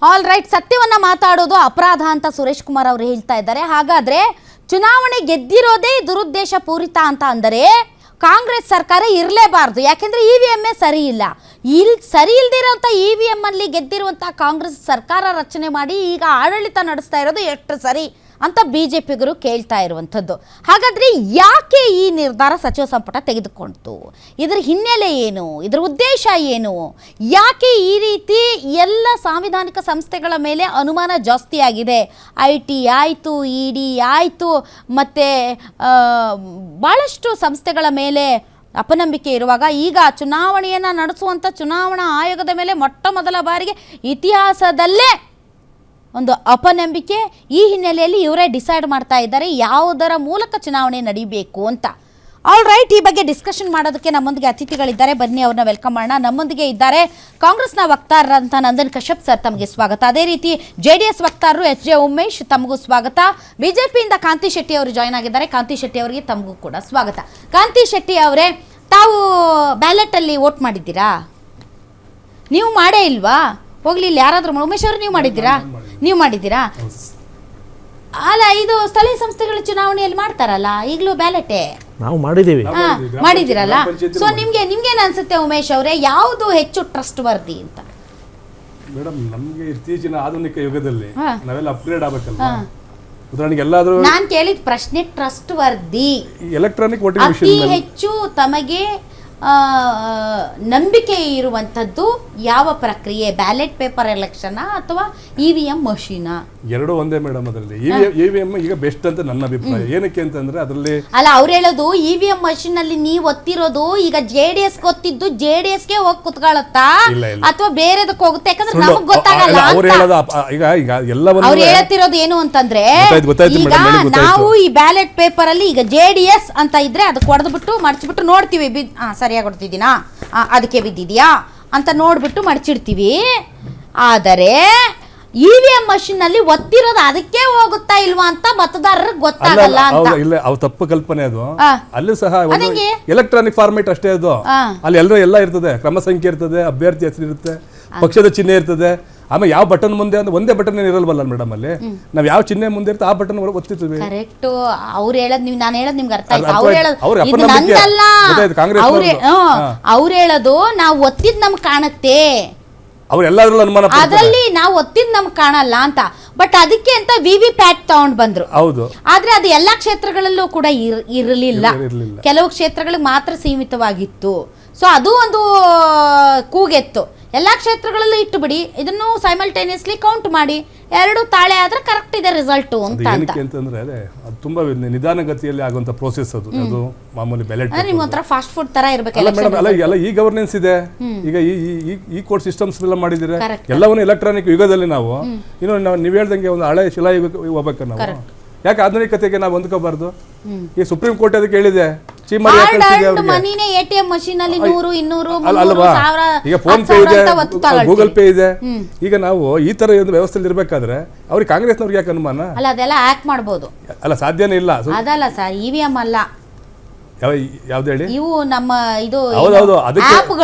All right, ಸತ್ಯವನ್ನ ಮಾತಾಡೋದು ಅಪರಾಧ ಅಂತ ಸುರೇಶ್ ಕುಮಾರ್ ಅವರು ಹೇಳ್ತಾ ಇದ್ದಾರೆ. ಹಾಗಾದ್ರೆ ಚುನಾವಣೆ ಗೆದ್ದಿರೋದೇ ದುರುದ್ದೇಶ ಪೂರಿತ ಅಂತ ಅಂದರೆ ಕಾಂಗ್ರೆಸ್ ಸರ್ಕಾರ ಇರಲೇಬಾರ್ದು. ಯಾಕೆಂದ್ರೆ EVM ಸರಿ ಇಲ್ಲ. ಸರಿ ಇಲ್ದಿರೋಂಥ EVM ಅಲ್ಲಿ ಗೆದ್ದಿರುವಂಥ ಕಾಂಗ್ರೆಸ್ ಸರ್ಕಾರ ರಚನೆ ಮಾಡಿ ಈಗ ಆಡಳಿತ ನಡೆಸ್ತಾ ಇರೋದು ಎಷ್ಟು ಸರಿ ಅಂತ BJPಗರು ಕೇಳ್ತಾ ಇರುವಂಥದ್ದು. ಹಾಗಾದರೆ ಯಾಕೆ ಈ ನಿರ್ಧಾರ ಸಚಿವ ಸಂಪುಟ ತೆಗೆದುಕೊಂಡಿತು? ಇದರ ಹಿನ್ನೆಲೆ ಏನು? ಇದರ ಉದ್ದೇಶ ಏನು? ಯಾಕೆ ಈ ರೀತಿ ಎಲ್ಲ ಸಾಂವಿಧಾನಿಕ ಸಂಸ್ಥೆಗಳ ಮೇಲೆ ಅನುಮಾನ ಜಾಸ್ತಿ ಆಗಿದೆ? IT ಆಯಿತು, ED ಆಯಿತು, ಮತ್ತು ಭಾಳಷ್ಟು ಸಂಸ್ಥೆಗಳ ಮೇಲೆ ಅಪನಂಬಿಕೆ ಇರುವಾಗ ಈಗ ಚುನಾವಣೆಯನ್ನು ನಡೆಸುವಂಥ ಚುನಾವಣಾ ಆಯೋಗದ ಮೇಲೆ ಮೊಟ್ಟ ಮೊದಲ ಬಾರಿಗೆ ಇತಿಹಾಸದಲ್ಲೇ ಒಂದು ಅಪನಂಬಿಕೆ. ಈ ಹಿನ್ನೆಲೆಯಲ್ಲಿ ಇವರೇ ಡಿಸೈಡ್ ಮಾಡ್ತಾ ಇದ್ದಾರೆ ಯಾವುದರ ಮೂಲಕ ಚುನಾವಣೆ ನಡೀಬೇಕು ಅಂತ. ಆಲ್ ರೈಟ್, ಈ ಬಗ್ಗೆ ಡಿಸ್ಕಷನ್ ಮಾಡೋದಕ್ಕೆ ನಮ್ಮೊಂದಿಗೆ ಅತಿಥಿಗಳಿದ್ದಾರೆ. ಬನ್ನಿ ಅವ್ರನ್ನ ವೆಲ್ಕಮ್ ಮಾಡೋಣ. ನಮ್ಮೊಂದಿಗೆ ಇದ್ದಾರೆ ಕಾಂಗ್ರೆಸ್ನ ವಕ್ತಾರರಂತ ನಂದನ್ ಕಶ್ಯಪ್ ಸರ್, ತಮಗೆ ಸ್ವಾಗತ. ಅದೇ ರೀತಿ JDS ವಕ್ತಾರರು HJ ಉಮೇಶ್, ತಮಗೂ ಸ್ವಾಗತ. BJPಯಿಂದ ಕಾಂತಿ ಶೆಟ್ಟಿ ಅವರು ಜಾಯ್ನ್ ಆಗಿದ್ದಾರೆ. ಕಾಂತಿ ಶೆಟ್ಟಿ ಅವರಿಗೆ ತಮಗೂ ಕೂಡ ಸ್ವಾಗತ. ಕಾಂತಿ ಶೆಟ್ಟಿ ಅವರೇ, ತಾವು ಬ್ಯಾಲೆಟಲ್ಲಿ ವೋಟ್ ಮಾಡಿದ್ದೀರಾ? ನೀವು ಮಾಡೇ ಇಲ್ವಾ? ಹೋಗ್ಲಿ, ಇಲ್ಲಿ ಯಾರಾದರೂ ಉಮೇಶ್ ಅವರು ನೀವು ಮಾಡಿದ್ದೀರಾ? ನೀವು ಮಾಡಿದ್ದೀರಾ? ಅಲ್ಲ, ಇದು ಸ್ಥಳೀಯ ಸಂಸ್ಥೆಗಳ ಚುನಾವಣೆಯಲ್ಲಿ ಮಾಡ್ತಾರಲ್ಲ, ಈಗಲೂ ಬ್ಯಾಲೆಟೇ ನಾವು ಮಾಡಿದ್ದೀವಿ. ಮಾಡಿದ್ದೀರಲ್ಲ. ಸೊ ನಿಮ್ಗೇನು ಅನ್ಸುತ್ತೆ ಉಮೇಶ್ ಅವರೇ, ಯಾವುದು ಹೆಚ್ಚು ಟ್ರಸ್ಟ್ ವರ್ದಿ ಅಂತ? ಮೇಡಮ್, ನಮಗೆ ಇತ್ತೀಚಿನ ಆಧುನಿಕ ಯುಗದಲ್ಲಿ ನಾವೆಲ್ಲ ಅಪ್ಗ್ರೇಡ್ ಆಗಬೇಕಲ್ವಾ? ಉದಾಹರಣೆಗೆ ಎಲ್ಲಾದರೂ ನಾನು ಕೇಳಿದ ಪ್ರಶ್ನೆ ಟ್ರಸ್ಟ್ ವರ್ದಿ, ಎಲೆಕ್ಟ್ರಾನಿಕ್ ವೋಟಿಂಗ್ ಅತಿ ಹೆಚ್ಚು ತಮಗೆ ನಂಬಿಕೆ ಇರುವಂಥದ್ದು ಯಾವ ಪ್ರಕ್ರಿಯೆ? ಬ್ಯಾಲೆಟ್ ಪೇಪರ್ ಎಲೆಕ್ಷನ್ ಅಥವಾ EVM ಮಷೀನಾ? ಎರಡು ಒಂದೇ ಮೇಡಮ್. ಅದರಲ್ಲಿ EVM ಈಗ ಬೆಸ್ಟ್ ಅಂತ ನನ್ನ ಅಭಿಪ್ರಾಯ. ಏನಕ್ಕೆ ಅಂತಂದ್ರೆ ಅದರಲ್ಲಿ ಅಲ್ಲ, ಅವ್ರು ಹೇಳೋದು EVM ಮಷೀನ್ ಅಲ್ಲಿ ನೀವು ಒತ್ತಿರೋದು ಈಗ JDS ಗೊತ್ತಿದ್ದು JDSಗೆ ಹೋಗಿ ಕುತ್ಕೊಳ್ಳುತ್ತಾ ಅಥವಾ ಬೇರೆದಕ್ಕೆ ಹೋಗುತ್ತೆ? ಯಾಕಂದ್ರೆ ನಮಗ್ ಗೊತ್ತಾಗಲ್ಲ. ಅವ್ರು ಹೇಳತ್ತಿರೋದು ಏನು ಅಂತಂದ್ರೆ, ಈಗ ನಾವು ಈ ಬ್ಯಾಲೆಟ್ ಪೇಪರ್ ಅಲ್ಲಿ ಈಗ JDS ಅಂತ ಇದ್ರೆ ಅದಕ್ಕೆ ಹೊಡೆದ್ಬಿಟ್ಟು ಮಡಚ್ಬಿಟ್ಟು ನೋಡ್ತೀವಿ, ಸರಿಯಾಗಿ ಹೊಡ್ತಿದ್ದೀನಾ, ಅದಕ್ಕೆ ಬಿದ್ದಿದ್ಯಾ ಅಂತ ನೋಡ್ಬಿಟ್ಟು ಮಡಚಿಡ್ತೀವಿ. ಆದರೆ EVM ಮಷೀನ್ ನಲ್ಲಿ ಒತ್ತಿರೋದು ಅದಕ್ಕೆ ಹೋಗುತ್ತಾ ಇಲ್ವಾ ಅಂತ ಮತದಾರರಿಗೆ ಗೊತ್ತಾಗಲ್ಲ ಅಂತ. ಇಲ್ಲ, ಅವು ತಪ್ಪು ಕಲ್ಪನೆ ಅದು. ಅಲ್ಲೂ ಸಹ ಎಲೆಕ್ಟ್ರಾನಿಕ್ ಫಾರ್ಮೇಟ್ ಅಷ್ಟೇ ಅದು. ಅಲ್ಲಿ ಎಲ್ಲ ಇರ್ತದೆ, ಕ್ರಮ ಸಂಖ್ಯೆ ಇರ್ತದೆ, ಅಭ್ಯರ್ಥಿ ಹೆಸರು ಇರುತ್ತೆ, ಪಕ್ಷದ ಚಿಹ್ನೆ ಇರ್ತದೆ. ಆಮೇಲೆ ಯಾವ ಬಟನ್ ಮುಂದೆ ಅಂದ್ರೆ ಒಂದೇ ಬಟನ್ ಇರಲ್ವಲ್ಲ ಮೇಡಮ್. ಅಲ್ಲಿ ನಾವ್ ಯಾವ ಚಿಹ್ನೆ ಮುಂದೆ ಇರುತ್ತೆ ಆ ಬಟನ್ ಒತ್ತಿರ್ತೀವಿ. ಕರೆಕ್ಟ್. ಅವ್ರು ಹೇಳದ್ ನಾನು ಹೇಳದ್ ನಿಮ್ಗೆ ಅರ್ಥ ಆಯ್ತು. ಅವ್ರು ಹೇಳೋದು ನಾವು ಒತ್ತಿದ್ ನಮ್ಗೆ ಕಾಣುತ್ತೆ, ಅವ್ರೆಲ್ಲದ್ರಲ್ಲೂ ಅನುಮಾನ, ಅದ್ರಲ್ಲಿ ನಾವು ಒತ್ತಿದ್ ನಮ್ಗೆ ಕಾಣಲ್ಲ ಅಂತ. ಬಟ್ ಅದಕ್ಕೆ ಅಂತ VVPAT ತಗೊಂಡ್ ಬಂದ್ರು. ಹೌದು. ಆದ್ರೆ ಅದು ಎಲ್ಲಾ ಕ್ಷೇತ್ರಗಳಲ್ಲೂ ಕೂಡ ಇರಲಿಲ್ಲ, ಕೆಲವು ಕ್ಷೇತ್ರಗಳಿಗೆ ಮಾತ್ರ ಸೀಮಿತವಾಗಿತ್ತು. ಸೊ ಅದು ಒಂದು ಕೂಗೆತ್ತು. ಎಲ್ಲಾ ಕ್ಷೇತ್ರಗಳಲ್ಲೂ ಇಟ್ಟು ಬಿಡಿ, ಇದನ್ನು ಸೈಮಲ್ಟೇನಿಯಸ್ಲಿ ಕೌಂಟ್ ಮಾಡಿ, ಎರಡು ತಾಳೆ ಆದ್ರೆ ಕರೆಕ್ಟ್ ಇದೆ ರಿಸಲ್ಟ್ ಅಂತ. ಅಂತಂದ್ರೆ ಅದು ತುಂಬಾ ನಿಧಾನಗತಿಯಲ್ಲಿ ಆಗುವಂತ ಪ್ರೋಸೆಸ್ ಅದು. ಅದು ಮಾಮೂಲಿ ಬ್ಯಾಲೆಟ್ ನಿಮ್ಮ ಹತ್ರ ಫಾಸ್ಟ್ ಫುಡ್ ತರ ಇರಬೇಕಲ್ಲ ಮೇಡಮ್. ಅಲ್ಲ, ಈ ಗವರ್ನೆನ್ಸ್ ಇದೆ, ಈಗ ಈ ಕೋರ್ಟ್ ಸಿಸ್ಟಮ್ಸ್ ಎಲ್ಲ ಮಾಡಿದಿರ ಎಲ್ಲವನ್ನೂ ಎಲೆಕ್ಟ್ರಾನಿಕ್ ಯುಗದಲ್ಲಿ ನಾವು ಇನ್ನು ನೀವು ಹೇಳ್ದಂಗೆ ಒಂದು ಹಳೆ ಶಿಲಾಯುಗಕ್ಕೆ ಹೋಗ್ಬೇಕು ನಾವು. ಯಾಕೆ ಆಧುನಿಕತೆಗೆ ನಾವು ಹೊಂದ್ಕೋಬಾರ್ದು? ಈ ಸುಪ್ರೀಂ ಕೋರ್ಟ್ ಅದಕ್ಕೆ ಹೇಳಿದೆ, ATM ಮಷೀನ್ ಅಲ್ಲಿ 100, 200, ಅಲ್ವಾ? ಈಗ ಫೋನ್ ಪೇ ಇದೆ, ಗೂಗಲ್ ಪೇ ಇದೆ. ಈಗ ನಾವು ಈ ತರ ಒಂದು ವ್ಯವಸ್ಥೆಯಲ್ಲಿ ಇರ್ಬೇಕಾದ್ರೆ ಅವ್ರಿಗೆ ಕಾಂಗ್ರೆಸ್ನವ್ರಿಗೆ ಯಾಕೆ ಅನುಮಾನ? ಅಲ್ಲ, ಅದೆಲ್ಲ ಆಕ್ಟ್ ಮಾಡಬಹುದು. ಅಲ್ಲ, ಸಾಧ್ಯನೇ ಇಲ್ಲ. ಅದಲ್ಲ ಸರ್, EVM ಅಲ್ಲ, ಯಾವ್ದು ಹೇಳಿ? ಇವು ನಮ್ಮ ಇದು ಹೌದೌದು, ಅದಕ್ಕೆ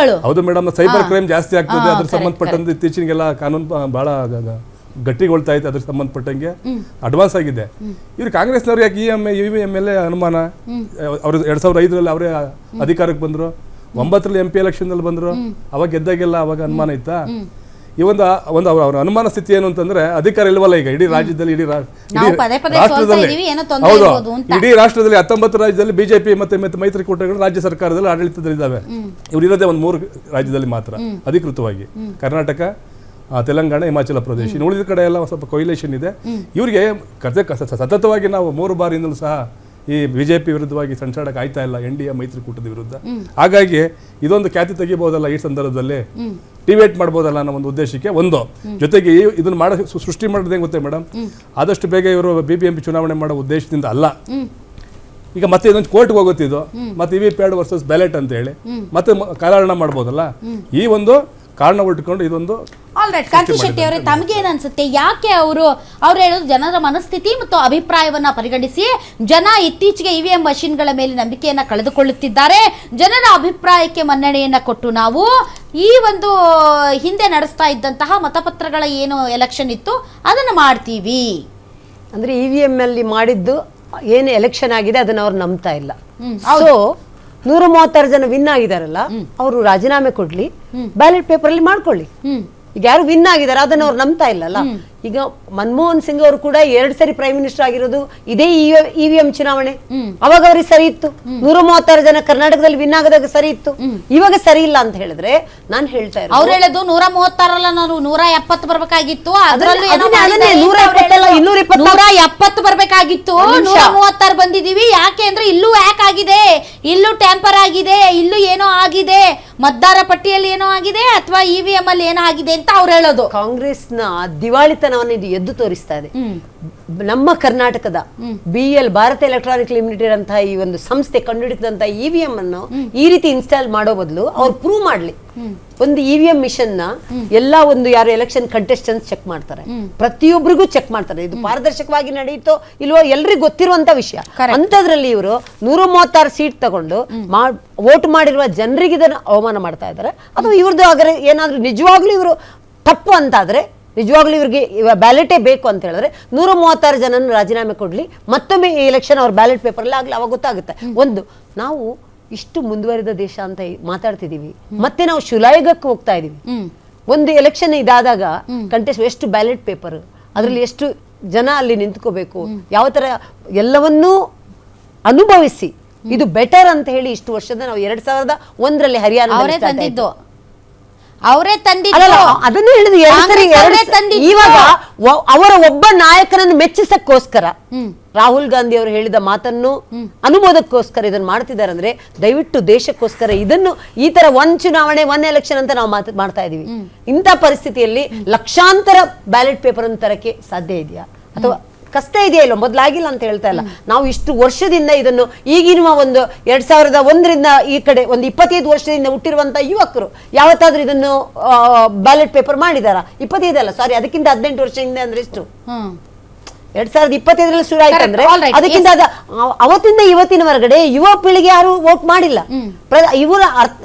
ಹೌದು ಮೇಡಮ್. ಸೈಬರ್ ಕ್ರೈಮ್ ಜಾಸ್ತಿ ಆಗ್ತದೆ. ಅದ್ರ ಸಂಬಂಧಪಟ್ಟಂತೆ ಇತ್ತೀಚಿಗೆಲ್ಲ ಕಾನೂನು ಬಹಳ ಗಟ್ಟಿಗೊಳ್ತಾ ಇತ್ತು. ಅದ್ರ ಸಂಬಂಧಪಟ್ಟಂಗೆ ಅಡ್ವಾನ್ಸ್ ಆಗಿದೆ. ಇವ್ರು ಕಾಂಗ್ರೆಸ್ನವ್ರು ಯಾಕೆ EVM ಮೇಲೆ ಅನುಮಾನ? ಅವ್ರು 2005ರಲ್ಲಿ ಅವರೇ ಅಧಿಕಾರಕ್ಕೆ ಬಂದ್ರು, 9ರಲ್ಲಿ MP ಎಲೆಕ್ಷನ್ ಅಲ್ಲಿ ಬಂದ್ರು, ಅವಾಗ ಗೆದ್ದಾಗೆಲ್ಲ ಅವಾಗ ಅನುಮಾನ ಇತ್ತಾ? ಈ ಒಂದು ಅವ್ರ ಅನುಮಾನ ಸ್ಥಿತಿ ಏನು ಅಂತಂದ್ರೆ, ಅಧಿಕಾರ ಇಲ್ವಲ್ಲ ಈಗ ಇಡೀ ರಾಜ್ಯದಲ್ಲಿ, ಇಡೀ ರಾಷ್ಟ್ರದಲ್ಲಿ. ಹೌದು, ಇಡೀ ರಾಷ್ಟ್ರದಲ್ಲಿ 19 ರಾಜ್ಯದಲ್ಲಿ BJP ಮತ್ತೆ ಮೈತ್ರಿಕೂಟಗಳು ರಾಜ್ಯ ಸರ್ಕಾರದಲ್ಲಿ ಆಡಳಿತದಲ್ಲಿದ್ದಾವೆ. ಇವ್ರು ಇರೋದೇ ಒಂದು 3 ರಾಜ್ಯದಲ್ಲಿ ಮಾತ್ರ ಅಧಿಕೃತವಾಗಿ, ಕರ್ನಾಟಕ, ತೆಲಂಗಾಣ, ಹಿಮಾಚಲ ಪ್ರದೇಶ. ಇನ್ನು ಉಳಿದ ಕಡೆ ಎಲ್ಲ ಸ್ವಲ್ಪ ಕೊಯ್ಲೇಷನ್ ಇದೆ. ಇವರಿಗೆ ಸತತವಾಗಿ ನಾವು 3 ಬಾರಿಯಿಂದಲೂ ಸಹ ಈ BJP ವಿರುದ್ಧವಾಗಿ ಸಂಚಾಡಕ್ಕೆ ಆಯ್ತಾ ಇಲ್ಲ, NDA ಮೈತ್ರಿಕೂಟದ ವಿರುದ್ಧ. ಹಾಗಾಗಿ ಇದೊಂದು ಖ್ಯಾತಿ ತೆಗಿಬಹುದಲ್ಲ, ಈ ಸಂದರ್ಭದಲ್ಲಿ ಡಿಬೇಟ್ ಮಾಡ್ಬೋದಲ್ಲ ಅನ್ನೋ ಒಂದು ಉದ್ದೇಶಕ್ಕೆ. ಒಂದು ಜೊತೆಗೆ ಇದನ್ನ ಸೃಷ್ಟಿ ಮಾಡೋದೇ ಗೊತ್ತೇ ಮೇಡಮ್, ಆದಷ್ಟು ಬೇಗ ಇವರು BBMP ಚುನಾವಣೆ ಮಾಡೋ ಉದ್ದೇಶದಿಂದ ಅಲ್ಲ. ಈಗ ಮತ್ತೆ ಇದೊಂದು ಕೋರ್ಟ್ಗೆ ಹೋಗುತ್ತಿದ್ದು, ಮತ್ತೆ VVPAT ವರ್ಸಸ್ ಬ್ಯಾಲೆಟ್ ಅಂತ ಹೇಳಿ ಮತ್ತೆ ಕಾಲಹರಣ ಮಾಡ್ಬೋದಲ್ಲ. ಈ ಒಂದು ಕಾರಣ ಉಟ್ಕೊಂಡು ಇದೊಂದು. ಆಲ್ ರೈಟ್, ಕಾಂತಿ ಶೆಟ್ಟಿ ಅವರೇ, ತಮಗೇನು ಅನ್ಸುತ್ತೆ? ಯಾಕೆ ಅವ್ರು ಹೇಳೋದು ಜನರ ಮನಸ್ಥಿತಿ ಮತ್ತು ಅಭಿಪ್ರಾಯವನ್ನ ಪರಿಗಣಿಸಿ ಜನ ಇತ್ತೀಚೆಗೆ EVM ಮಷೀನ್ಗಳ ಮೇಲೆ ನಂಬಿಕೆಯನ್ನ ಕಳೆದುಕೊಳ್ಳುತ್ತಿದ್ದಾರೆ, ಜನರ ಅಭಿಪ್ರಾಯಕ್ಕೆ ಮನ್ನಣೆಯನ್ನ ಕೊಟ್ಟು ನಾವು ಈ ಒಂದು ಹಿಂದೆ ನಡೆಸ್ತಾ ಇದ್ದಂತಹ ಮತಪತ್ರಗಳ ಏನು ಎಲೆಕ್ಷನ್ ಇತ್ತು ಅದನ್ನ ಮಾಡ್ತೀವಿ ಅಂದ್ರೆ EVM ಅಲ್ಲಿ ಮಾಡಿದ್ದು ಏನು ಎಲೆಕ್ಷನ್ ಆಗಿದೆ ಅದನ್ನ ಅವ್ರು ನಂಬ್ತಾ ಇಲ್ಲ. ಹೌದು. ಸೊ 136 ಜನ ವಿನ್ ಆಗಿದಾರಲ್ಲ, ಅವರು ರಾಜೀನಾಮೆ ಕೊಡ್ಲಿ, ಬ್ಯಾಲೆಟ್ ಪೇಪರ್ ಅಲ್ಲಿ ಮಾಡ್ಕೊಳ್ಳಿ. ಈಗ ಯಾರು ವಿನ್ ಆಗಿದಾರೆ ಅದನ್ನ ಅವ್ರು ನಂಬ್ತಾ ಇಲ್ಲಲ್ಲ. ಈಗ ಮನಮೋಹನ್ ಸಿಂಗ್ ಅವರು ಕೂಡ 2 ಸರಿ ಪ್ರೈಮ್ ಮಿನಿಸ್ಟರ್ ಆಗಿರೋದು ಇದೇ EVM ಚುನಾವಣೆ. ಅವಾಗ ಅವ್ರಿಗೆ ಸರಿ ಇತ್ತು. 136 ಜನ ಕರ್ನಾಟಕದಲ್ಲಿ ವಿನ್ ಆಗದಾಗ ಸರಿ ಇತ್ತು. ಇವಾಗ ಸರಿ ಇಲ್ಲ ಅಂತ ಹೇಳಿದ್ರೆ ನಾನು ಹೇಳ್ತಾ ಇರೋದು, ಅವ್ರು ಹೇಳೋದು 136 ನಾವು 170 ಬರ್ಬೇಕಾಗಿತ್ತು, ಅದರಲ್ಲೂ ಏನೋ ಅದನ್ನೇ 170 ಅಲ್ಲ 220 170 ಬರ್ಬೇಕಾಗಿತ್ತು, 136 ಬಂದಿದೀವಿ. ಯಾಕೆ ಅಂದ್ರೆ ಇಲ್ಲೂ ಹ್ಯಾಕ್ ಆಗಿದೆ, ಇಲ್ಲೂ ಟ್ಯಾಂಪರ್ ಆಗಿದೆ, ಇಲ್ಲೂ ಏನೋ ಆಗಿದೆ, ಮತದಾರ ಪಟ್ಟಿಯಲ್ಲಿ ಏನೋ ಆಗಿದೆ ಅಥವಾ EVM ಅಲ್ಲಿ ಏನೋ ಆಗಿದೆ ಅಂತ ಅವ್ರು ಹೇಳೋದು. ಕಾಂಗ್ರೆಸ್ನ ದಿವಾಳಿತನವನ್ನು ಇದು ಎದ್ದು ತೋರಿಸ್ತಾ ಇದೆ. ನಮ್ಮ ಕರ್ನಾಟಕದ BL ಭಾರತ ಎಲೆಕ್ಟ್ರಾನಿಕ್ ಲಿಮಿಟೆಡ್ ಅಂತ ಈ ಒಂದು ಸಂಸ್ಥೆ ಕಂಡುಹಿಡಿದಂತ EVM ಅನ್ನು ಈ ರೀತಿ ಇನ್ಸ್ಟಾಲ್ ಮಾಡೋ ಬದಲು ಅವ್ರು ಪ್ರೂವ್ ಮಾಡ್ಲಿ. ಒಂದು EVM ಮಿಷನ್ ನ ಎಲ್ಲಾ ಒಂದು ಯಾರು ಎಲೆಕ್ಷನ್ ಕಂಟೆಸ್ಟೆಂಟ್ಸ್ ಚೆಕ್ ಮಾಡ್ತಾರೆ, ಪ್ರತಿಯೊಬ್ಬರಿಗೂ ಚೆಕ್ ಮಾಡ್ತಾರೆ. ಇದು ಪಾರದರ್ಶಕವಾಗಿ ನಡೆಯುತ್ತೋ ಇಲ್ವೋ ಎಲ್ರಿಗೂ ಗೊತ್ತಿರುವಂತ ವಿಷಯ. ಅಂತದ್ರಲ್ಲಿ ಇವರು 136 ಸೀಟ್ ತಗೊಂಡು ವೋಟ್ ಮಾಡಿರುವ ಜನರಿಗೆ ಇದನ್ನ ಅವಮಾನ ಮಾಡ್ತಾ ಇದ್ದಾರೆ. ಅಥವಾ ಇವ್ರದ್ದು ಆಗರೆ ಏನಾದ್ರೂ ನಿಜವಾಗ್ಲೂ ಇವರು ತಪ್ಪು ಅಂತಾದ್ರೆ, ನಿಜವಾಗ್ಲೂ ಇವ್ರಿಗೆ ಬ್ಯಾಲೆಟೇ ಬೇಕು ಅಂತ ಹೇಳಿದ್ರೆ 136 ಜನನ ರಾಜೀನಾಮೆ ಕೊಡ್ಲಿ, ಮತ್ತೊಮ್ಮೆ ಈ ಎಲೆಕ್ಷನ್ ಅವ್ರ ಬ್ಯಾಲೆಟ್ ಪೇಪರ್ ಅಲ್ಲಿ ಆಗ್ಲಿ, ಅವಾಗ ಗೊತ್ತಾಗುತ್ತೆ. ಒಂದು ನಾವು ಇಷ್ಟು ಮುಂದುವರಿದ ದೇಶ ಅಂತ ಮಾತಾಡ್ತಿದೀವಿ, ಮತ್ತೆ ನಾವು ಶಿಲಾಯುಗಕ್ಕೆ ಹೋಗ್ತಾ ಇದೀವಿ. ಒಂದು ಎಲೆಕ್ಷನ್ ಇದಾದಾಗ ಕಂಟೆಸ್ಟ್ ಎಷ್ಟು ಬ್ಯಾಲೆಟ್ ಪೇಪರ್, ಅದರಲ್ಲಿ ಎಷ್ಟು ಜನ ಅಲ್ಲಿ ನಿಂತ್ಕೋಬೇಕು, ಯಾವ ತರ ಎಲ್ಲವನ್ನೂ ಅನುಭವಿಸಿ ಇದು ಬೆಟರ್ ಅಂತ ಹೇಳಿ ಇಷ್ಟು ವರ್ಷದ ನಾವು 2001ರಲ್ಲಿ ಹರಿಯಾಣ ಅವರೇ ತಂದಿದ್ದು. ಅದನ್ನು ಹೇಳಿದ್ರು 2 ಸರಿ. ಇವಾಗ ಅವರ ಒಬ್ಬ ನಾಯಕನನ್ನು ಮೆಚ್ಚಿಸಕ್ಕೋಸ್ಕರ ರಾಹುಲ್ ಗಾಂಧಿ ಅವರು ಹೇಳಿದ ಮಾತನ್ನು ಅನುಮೋದಕ್ಕೋಸ್ಕರ ಇದನ್ನು ಮಾಡ್ತಿದ್ದಾರೆ. ಅಂದ್ರೆ ದಯವಿಟ್ಟು ದೇಶಕ್ಕೋಸ್ಕರ ಇದನ್ನು ಈ ತರ ಒಂದ್ ಚುನಾವಣೆ ಒಂದ್ ಎಲೆಕ್ಷನ್ ಅಂತ ನಾವು ಮಾಡ್ತಾ ಇದೀವಿ. ಇಂಥ ಪರಿಸ್ಥಿತಿಯಲ್ಲಿ ಲಕ್ಷಾಂತರ ಬ್ಯಾಲೆಟ್ ಪೇಪರ್ ಅನ್ನು ತರಕ್ಕೆ ಸಾಧ್ಯ ಇದೆಯಾ ಅಥವಾ ಕಷ್ಟ ಇದೆಯಾ? ಇಲ್ಲ, ಮೊದಲಾಗಿಲ್ಲ ಅಂತ ಹೇಳ್ತಾ ಇಲ್ಲ. ನಾವು ಇಷ್ಟು ವರ್ಷದಿಂದ ಇದನ್ನು ಈಗಿನ ಒಂದು 2001ರಿಂದ ಈ ಕಡೆ ಒಂದು 25 ವರ್ಷದಿಂದ ಹುಟ್ಟಿರುವಂತ ಯುವಕರು ಯಾವತ್ತಾದ್ರೂ ಇದನ್ನು ಬ್ಯಾಲೆಟ್ ಪೇಪರ್ ಮಾಡಿದಾರ? 25 ಅಲ್ಲ, ಸಾರಿ, ಅದಕ್ಕಿಂತ 18 ವರ್ಷದಿಂದ ಅಂದ್ರೆ ಎಷ್ಟು? 2025ರಲ್ಲಿ ಶುರು ಆಯ್ತಂದ್ರೆ ಅದಕ್ಕಿಂತ ಅವತ್ತಿಂದ ಇವತ್ತಿನ ಹೊರಗಡೆ ಯುವ ಪೀಳಿಗೆ ಯಾರು ವೋಟ್ ಮಾಡಿಲ್ಲ. ಇವರ